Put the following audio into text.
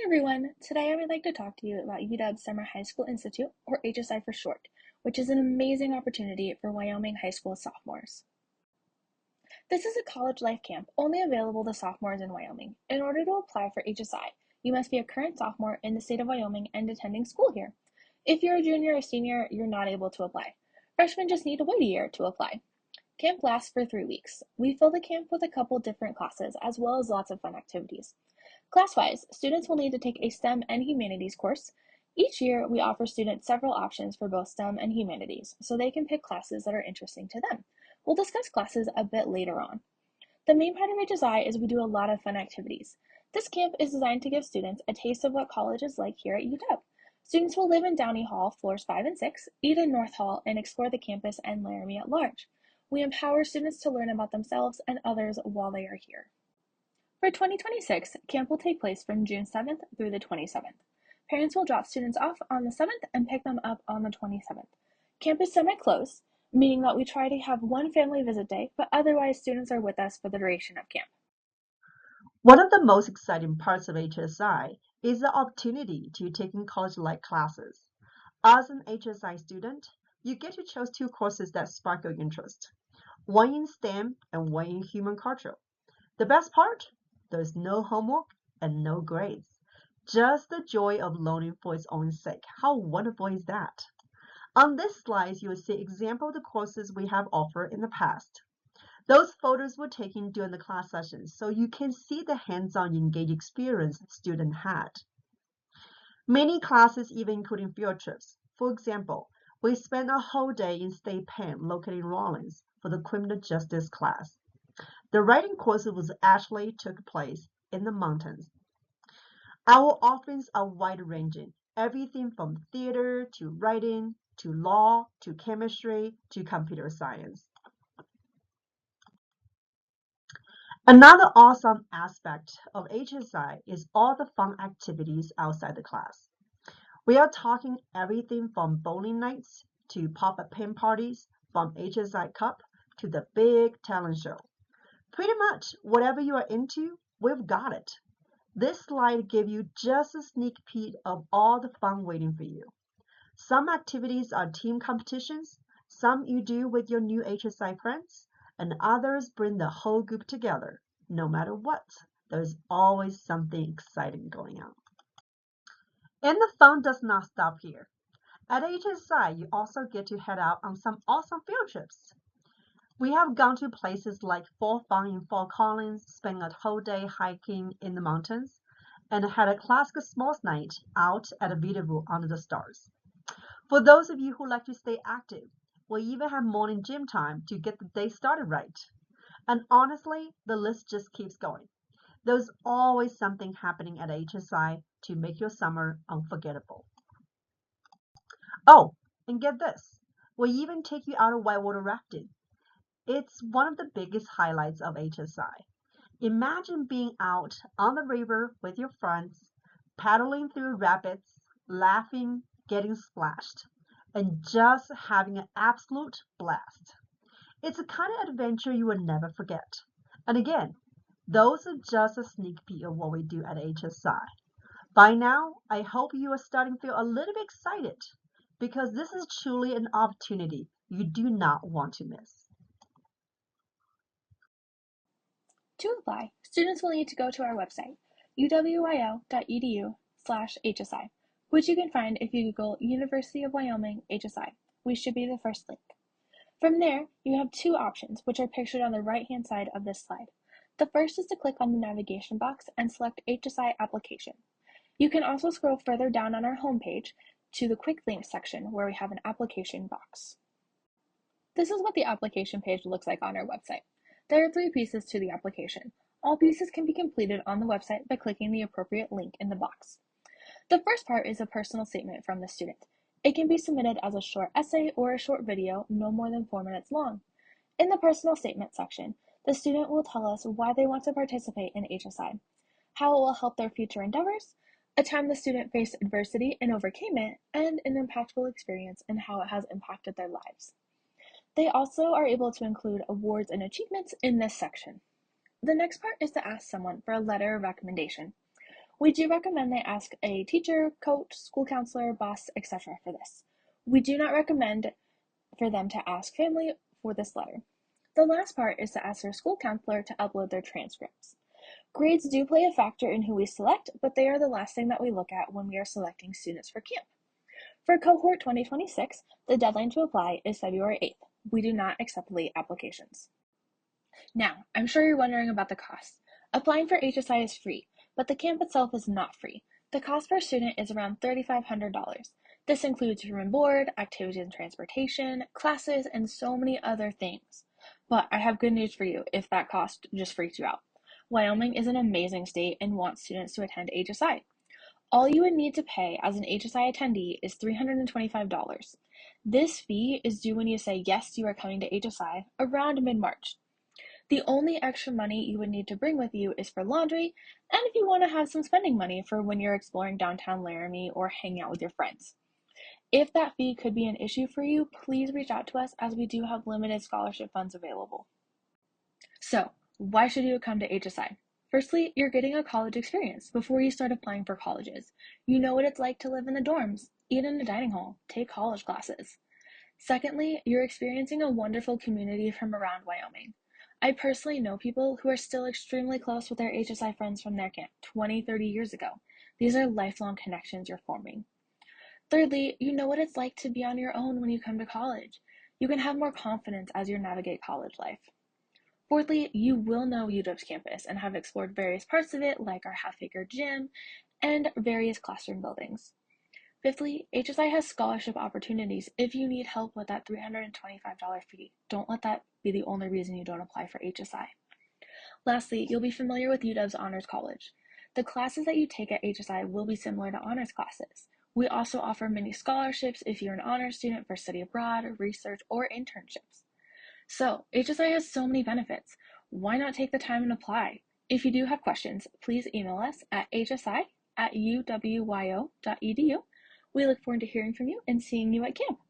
everyone, today I would like to talk to you about UW's Summer High School Institute, or HSI for short, which is an amazing opportunity for Wyoming high school sophomores. This is a college life camp only available to sophomores in Wyoming. In order to apply for HSI, you must be a current sophomore in the state of Wyoming and attending school here. If you're a junior or senior, you're not able to apply. Freshmen just need to wait a year to apply. Camp lasts for 3 weeks. We fill the camp with a couple different classes, as well as lots of fun activities. Class-wise, students will need to take a STEM and humanities course. Each year, we offer students several options for both STEM and humanities, so they can pick classes that are interesting to them. We'll discuss classes a bit later on. The main part of HSI is we do a lot of fun activities. This camp is designed to give students a taste of what college is like here at UW. Students will live in Downey Hall, floors 5 and 6, eat in North Hall, and explore the campus and Laramie at large. We empower students to learn about themselves and others while they are here. For 2026, camp will take place from June 7th through the 27th. Parents will drop students off on the 7th and pick them up on the 27th. Camp is semi-closed, meaning that we try to have one family visit day, but otherwise students are with us for the duration of camp. One of the most exciting parts of HSI is the opportunity to take in college-like classes. As an HSI student, you get to choose 2 courses that spark your interest, one in STEM and one in human culture. The best part? There's no homework and no grades. Just the joy of learning for its own sake. How wonderful is that? On this slide, you will see examples of the courses we have offered in the past. Those photos were taken during the class sessions, so you can see the hands-on engaged experience the student had. Many classes even including field trips. For example, we spent a whole day in State Pen located in Rawlins for the criminal justice class. The writing course actually took place in the mountains. Our offerings are wide-ranging, everything from theater to writing to law to chemistry to computer science. Another awesome aspect of HSI is all the fun activities outside the class. We are talking everything from bowling nights to pop-up pen parties, from HSI Cup to the big talent show. Pretty much whatever you are into, we've got it. This slide gives you just a sneak peek of all the fun waiting for you. Some activities are team competitions, some you do with your new HSI friends, and others bring the whole group together. No matter what, there's always something exciting going on. And the fun does not stop here. At HSI, you also get to head out on some awesome field trips. We have gone to places like Fort Fun in Fort Collins, spent a whole day hiking in the mountains, and had a classic s'mores night out at a Vidaville under the stars. For those of you who like to stay active, we even have morning gym time to get the day started right. And honestly, the list just keeps going. There's always something happening at HSI to make your summer unforgettable. Oh, and get this, we even take you out of whitewater rafting. It's one of the biggest highlights of HSI. Imagine being out on the river with your friends, paddling through rapids, laughing, getting splashed, and just having an absolute blast. It's a kind of adventure you will never forget. And again, those are just a sneak peek of what we do at HSI. By now, I hope you are starting to feel a little bit excited because this is truly an opportunity you do not want to miss. To apply, students will need to go to our website, uwyo.edu/HSI, which you can find if you Google University of Wyoming HSI. We should be the first link. From there, you have 2 options, which are pictured on the right-hand side of this slide. The first is to click on the navigation box and select HSI application. You can also scroll further down on our homepage to the quick links section where we have an application box. This is what the application page looks like on our website. There are 3 pieces to the application. All pieces can be completed on the website by clicking the appropriate link in the box. The first part is a personal statement from the student. It can be submitted as a short essay or a short video, no more than 4 minutes long. In the personal statement section, the student will tell us why they want to participate in HSI, how it will help their future endeavors, a time the student faced adversity and overcame it, and an impactful experience and how it has impacted their lives. They also are able to include awards and achievements in this section. The next part is to ask someone for a letter of recommendation. We do recommend they ask a teacher, coach, school counselor, boss, etc. for this. We do not recommend for them to ask family for this letter. The last part is to ask their school counselor to upload their transcripts. Grades do play a factor in who we select, but they are the last thing that we look at when we are selecting students for camp. For cohort 2026, the deadline to apply is February 8th. We do not accept late applications. Now, I'm sure you're wondering about the cost. Applying for HSI is free, but the camp itself is not free. The cost per student is around $3,500. This includes room and board, activities and transportation, classes, and so many other things. But I have good news for you if that cost just freaks you out. Wyoming is an amazing state and wants students to attend HSI. All you would need to pay as an HSI attendee is $325. This fee is due when you say yes, you are coming to HSI around mid-March. The only extra money you would need to bring with you is for laundry, and if you want to have some spending money for when you're exploring downtown Laramie or hanging out with your friends. If that fee could be an issue for you, please reach out to us as we do have limited scholarship funds available. So, why should you come to HSI? Firstly, you're getting a college experience before you start applying for colleges. You know what it's like to live in the dorms, eat in a dining hall, take college classes. Secondly, you're experiencing a wonderful community from around Wyoming. I personally know people who are still extremely close with their HSI friends from their camp 20, 30 years ago. These are lifelong connections you're forming. Thirdly, you know what it's like to be on your own when you come to college. You can have more confidence as you navigate college life. Fourthly, you will know UW's campus and have explored various parts of it, like our half-acre gym and various classroom buildings. Fifthly, HSI has scholarship opportunities if you need help with that $325 fee. Don't let that be the only reason you don't apply for HSI. Lastly, you'll be familiar with UW's Honors College. The classes that you take at HSI will be similar to honors classes. We also offer many scholarships if you're an honors student for study abroad, research, or internships. So, HSI has so many benefits. Why not take the time and apply? If you do have questions, please email us at hsi@uwyo.edu. We look forward to hearing from you and seeing you at camp.